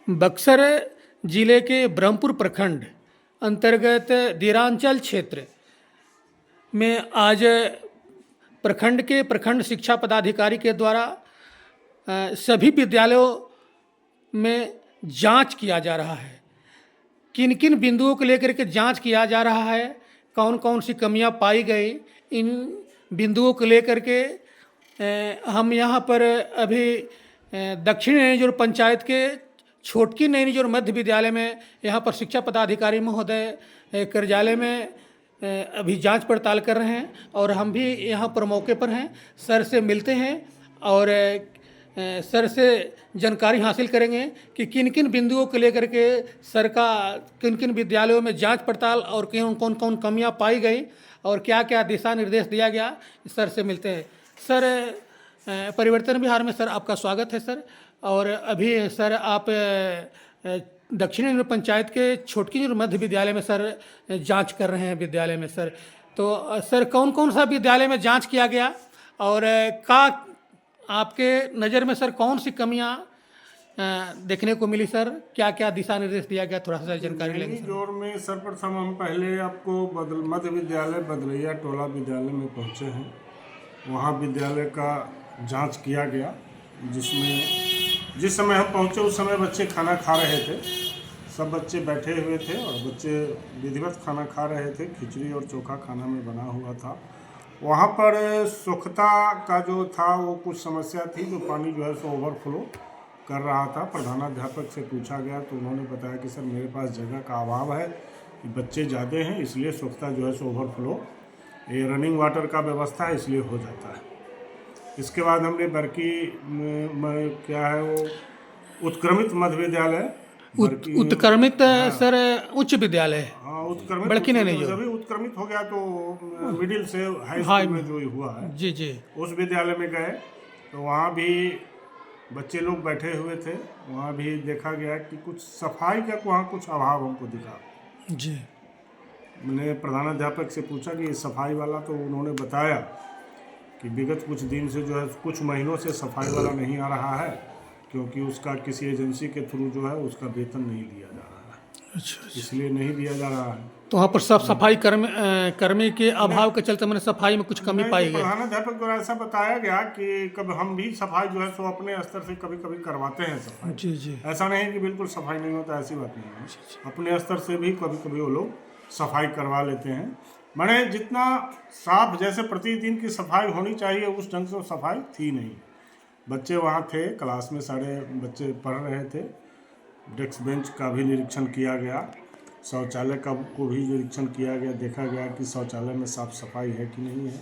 बक्सर जिले के ब्रह्मपुर प्रखंड अंतर्गत दिरांचल क्षेत्र में आज प्रखंड के प्रखंड शिक्षा पदाधिकारी के द्वारा सभी विद्यालयों में जांच किया जा रहा है। किन किन बिंदुओं को लेकर के जांच किया जा रहा है, कौन कौन सी कमियां पाई गई, इन बिंदुओं को लेकर के हम यहाँ पर अभी दक्षिण नैनीजोर पंचायत के छोटकी नैनीजोर मध्य विद्यालय में यहाँ पर शिक्षा पदाधिकारी महोदय कार्यालय में अभी जांच पड़ताल कर रहे हैं और हम भी यहाँ पर मौके पर हैं। सर से मिलते हैं और सर से जानकारी हासिल करेंगे कि किन किन बिंदुओं को लेकर के सर का किन किन विद्यालयों में जांच पड़ताल और कौन कौन कमियां पाई गई और क्या क्या दिशा निर्देश दिया गया। सर से मिलते हैं। सर, परिवर्तन बिहार में सर आपका स्वागत है सर। और अभी सर आप दक्षिण पंचायत के छोटकी मध्य विद्यालय में सर जांच कर रहे हैं विद्यालय में सर। तो सर कौन कौन सा विद्यालय में जांच किया गया और का आपके नज़र में सर कौन सी कमियां देखने को मिली सर, क्या क्या दिशा निर्देश दिया गया, थोड़ा सा जानकारी लेंगे सर। नैनीजोर में सर्वप्रथम हम पहले आपको मध्य विद्यालय बदलैया टोला विद्यालय में पहुंचे हैं। वहां विद्यालय का जांच किया गया, जिसमें जिस समय हम पहुंचे उस समय बच्चे खाना खा रहे थे। सब बच्चे बैठे हुए थे और बच्चे विधिवत खाना खा रहे थे। खिचड़ी और चोखा खाना में बना हुआ था। वहाँ पर स्वच्छता का जो था वो कुछ समस्या थी, जो पानी जो है सो ओवरफ्लो कर रहा था। प्रधानाध्यापक से पूछा गया तो उन्होंने बताया कि सर मेरे पास जगह का अभाव है, बच्चे ज़्यादा हैं, इसलिए स्वच्छता जो है सो ओवरफ्लो, ये रनिंग वाटर का व्यवस्था है इसलिए हो जाता है। इसके बाद हमने बरकी में क्या है वो उत्क्रमित मध्य विद्यालय उत्क्रमित सर उच्च विद्यालय है। हाँ, उत्क्रमित बड़की नहीं जो जब उत्क्रमित हो गया तो मिडिल से हाई स्कूल में जो हुआ है जी जी उस विद्यालय में गए तो वहाँ भी बच्चे लोग बैठे हुए थे। वहाँ भी देखा गया कि कुछ सफाई का वहाँ कुछ अभाव हमको दिखा जी। मैंने प्रधानाध्यापक से पूछा कि सफाई वाला, तो उन्होंने बताया कि विगत कुछ दिन से जो है कुछ महीनों से सफाई वाला नहीं आ रहा है, क्योंकि उसका किसी एजेंसी के थ्रू जो है उसका वेतन नहीं दिया जा रहा है। अच्छा। इसलिए नहीं दिया जा रहा है। तो वहाँ पर सब सफाई कर्मी के अभाव के चलते मैंने सफाई में कुछ कमी पाई गई। प्रधानाध्यापक द्वारा ऐसा बताया गया कि कभी हम भी सफाई जो है सो अपने स्तर से कभी कभी करवाते हैं सफाई। जी जी। ऐसा नहीं कि बिल्कुल सफाई नहीं होता, ऐसी बात नहीं है। अपने स्तर से भी कभी कभी वो लोग सफाई करवा लेते हैं। मैंने जितना साफ जैसे प्रतिदिन की सफाई होनी चाहिए उस ढंग से सफाई थी नहीं। बच्चे वहाँ थे, क्लास में सारे बच्चे पढ़ रहे थे। डेस्क बेंच का भी निरीक्षण किया गया, शौचालय का को भी निरीक्षण किया गया, देखा गया कि शौचालय में साफ सफाई है कि नहीं है।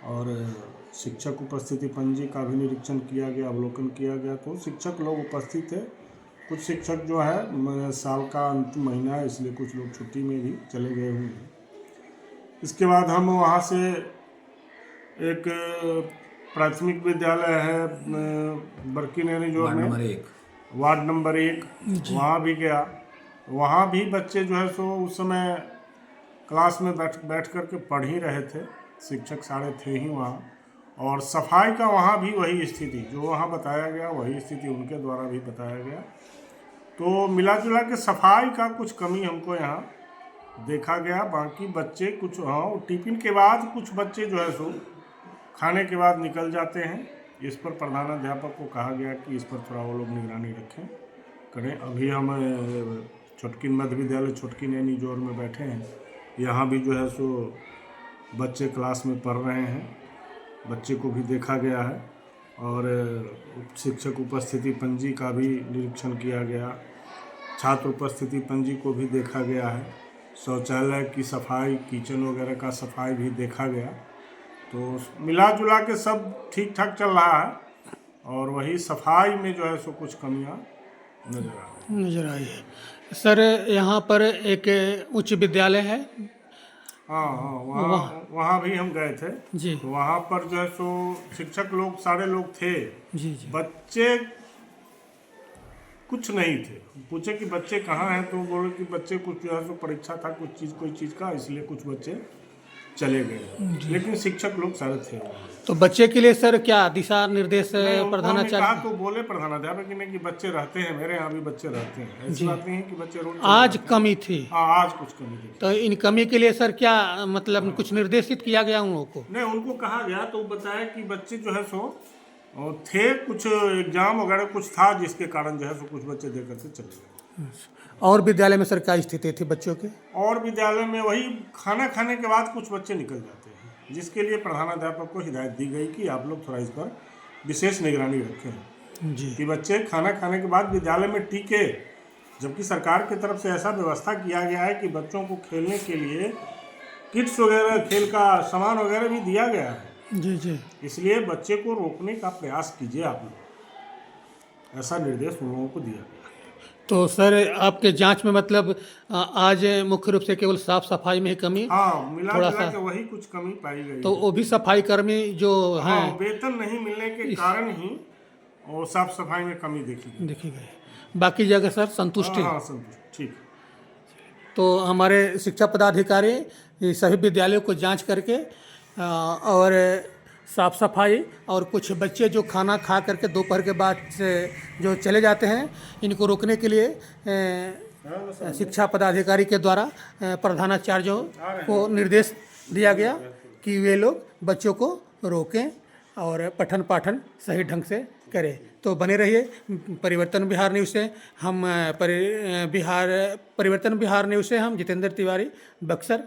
और शिक्षक उपस्थिति पंजी का भी निरीक्षण किया गया, अवलोकन किया गया। तो शिक्षक लोग उपस्थित थे। कुछ शिक्षक जो है साल का अंतिम महीना है इसलिए कुछ लोग छुट्टी में भी चले गए हुए हैं। इसके बाद हम वहाँ से एक प्राथमिक विद्यालय है बरकी नैनीजोर में, वार्ड नंबर 1, वहाँ भी गया। वहाँ भी बच्चे जो है सो उस समय क्लास में बैठ कर के पढ़ ही रहे थे। शिक्षक सारे थे ही वहाँ। और सफाई का वहाँ भी वही स्थिति जो वहाँ बताया गया, वही स्थिति उनके द्वारा भी बताया गया। तो मिला जुला के सफाई का कुछ कमी हमको यहाँ देखा गया। बाकी बच्चे कुछ, हाँ, टिफिन के बाद कुछ बच्चे जो है सो खाने के बाद निकल जाते हैं। इस पर प्रधानाध्यापक को कहा गया कि इस पर थोड़ा वो लोग निगरानी करें। अभी हम छोटकी मध्य विद्यालय छोटकी नैनीजोर में बैठे हैं। यहाँ भी जो है सो बच्चे क्लास में पढ़ रहे हैं, बच्चे को भी देखा गया है। और शिक्षक उपस्थिति पंजी का भी निरीक्षण किया गया, छात्र उपस्थिति पंजी को भी देखा गया है, शौचालय की सफाई, किचन वगैरह का सफाई भी देखा गया। तो मिला जुला के सब ठीक ठाक चल रहा है। और वही सफाई में जो है सो कुछ कमियां नजर आई है। सर यहाँ पर एक उच्च विद्यालय है। हाँ, वहाँ भी हम गए थे जी। तो वहाँ पर जो है सो शिक्षक लोग सारे लोग थे जी जी। बच्चे कुछ नहीं थे। पूछे कि बच्चे कहाँ हैं तो बोले कि बच्चे कुछ जो है सो परीक्षा था कुछ चीज़ कोई चीज़ का, इसलिए कुछ बच्चे चले गए, लेकिन शिक्षक लोग सारे थे वहाँ। तो बच्चे के लिए सर क्या दिशा निर्देश उन्होंने प्रधानाचार्य? कहा तो बोले प्रधानाध्यापक ने कि बच्चे रहते हैं, मेरे यहाँ भी बच्चे रहते हैं, ऐसी बात नहीं है कि बच्चे रोज आज कमी थी, हाँ आज कुछ कमी थी। तो इन कमी के लिए सर क्या मतलब कुछ निर्देशित किया गया उन लोगों को? नहीं, उनको कहा गया तो बताया कि बच्चे जो है सो थे, कुछ एग्जाम वगैरह कुछ था जिसके कारण जो है सो कुछ बच्चे दे करके चले गए। और विद्यालय में सर क्या स्थिति थी बच्चों के? और विद्यालय में वही खाना खाने के बाद कुछ बच्चे निकल जाते हैं, जिसके लिए प्रधानाध्यापक को हिदायत दी गई कि आप लोग थोड़ा इस पर विशेष निगरानी रखें जी। कि बच्चे खाना खाने के बाद विद्यालय में टिके, जबकि सरकार की तरफ से ऐसा व्यवस्था किया गया है कि बच्चों को खेलने के लिए किट्स वगैरह, खेल का सामान वगैरह भी दिया गया है। जी जी। इसलिए बच्चे को रोकने का प्रयास कीजिए आप लोग, ऐसा निर्देश उन लोगों को दिया गया। तो सर आपके जांच में मतलब आज मुख्य रूप से केवल साफ सफाई में ही कमी, हाँ, मिला थोड़ा जुला सा के वही कुछ कमी पाई गई तो है। वो भी सफाई कर्मी जो हाँ, हैं वेतन नहीं मिलने के कारण ही और साफ सफाई में कमी देखी गई। देखी गई, बाकी जगह सर संतुष्टि। हाँ संतुष्ट, ठीक। तो हमारे शिक्षा पदाधिकारी ये सभी विद्यालयों को जांच करके और साफ सफाई और कुछ बच्चे जो खाना खा करके दोपहर के बाद से जो चले जाते हैं, इनको रोकने के लिए शिक्षा पदाधिकारी के द्वारा प्रधानाचार्यों को निर्देश दिया गया कि वे लोग बच्चों को रोकें और पठन पाठन सही ढंग से करें। तो बने रहिए परिवर्तन बिहार न्यूज़ से। हम परिवर्तन बिहार न्यूज़ से हम जितेंद्र तिवारी, बक्सर।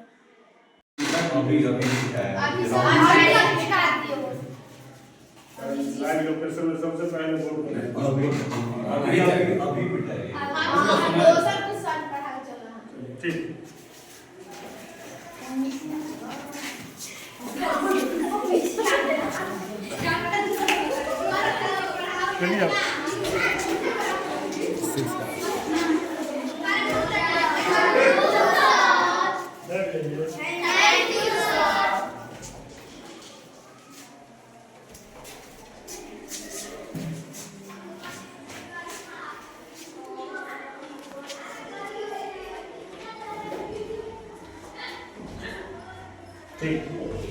लोकेशन में सबसे पहले ठीक। चलिए ठीक।